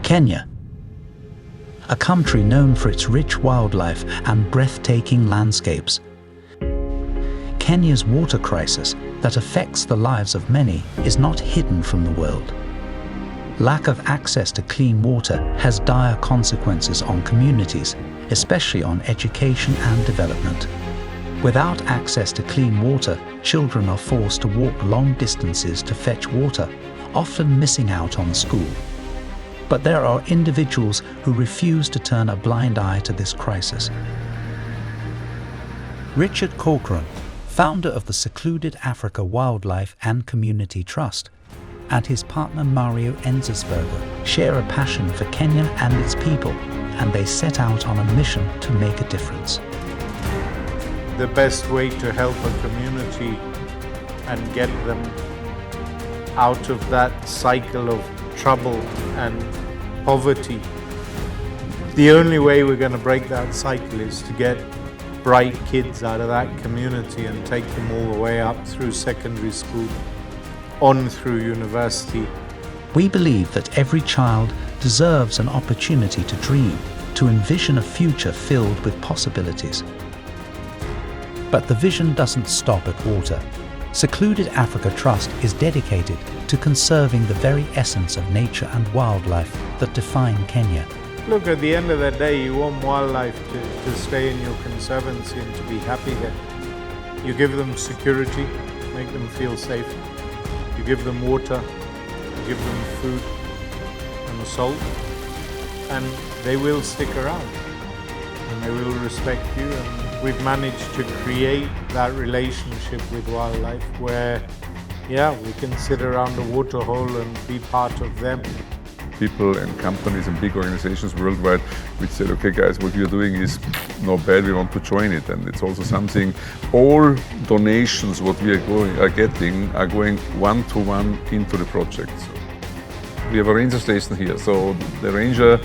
Kenya, a country known for its rich wildlife and breathtaking landscapes. Kenya's water crisis that affects the lives of many is not hidden from the world. Lack of access to clean water has dire consequences on communities, especially on education and development. Without access to clean water, children are forced to walk long distances to fetch water, often missing out on school. But there are individuals who refuse to turn a blind eye to this crisis. Richard Corcoran, founder of the Secluded Africa Wildlife and Community Trust, and his partner Mario Enzensberger share a passion for Kenya and its people, and they set out on a mission to make a difference. The best way to help a community and get them out of that cycle of trouble and poverty, the only way we're going to break that cycle is to get bright kids out of that community and take them all the way up through secondary school, on through university. We believe that every child deserves an opportunity to dream, to envision a future filled with possibilities. But the vision doesn't stop at water. Secluded Africa Trust is dedicated to conserving the very essence of nature and wildlife that define Kenya. Look, at the end of the day, you want wildlife to stay in your conservancy and to be happy there. You give them security, make them feel safe. You give them water, you give them food and salt, and they will stick around and they will respect you. And we've managed to create that relationship with wildlife where, we can sit around a water hole and be part of them. People and companies and big organizations worldwide which said, okay guys, what you're doing is not bad, we want to join it. And it's also something, all donations what we are getting are going one-to-one into the project. So we have a ranger station here, so the ranger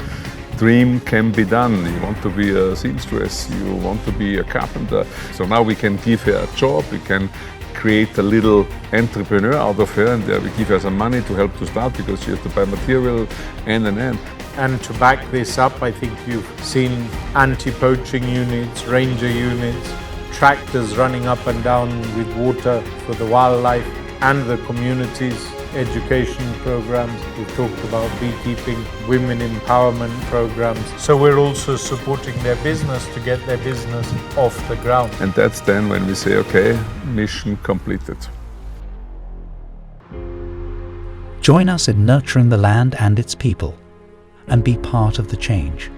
dream can be done. You want to be a seamstress, you want to be a carpenter. So now we can give her a job, we can create a little entrepreneur out of her, and we give her some money to help to start because she has to buy material and. And to back this up, I think you've seen anti-poaching units, ranger units, tractors running up and down with water for the wildlife and the communities, education programs. We've talked about beekeeping, women empowerment programs. So we're also supporting their business to get their business off the ground. And that's then when we say, okay, mission completed. Join us in nurturing the land and its people, and be part of the change.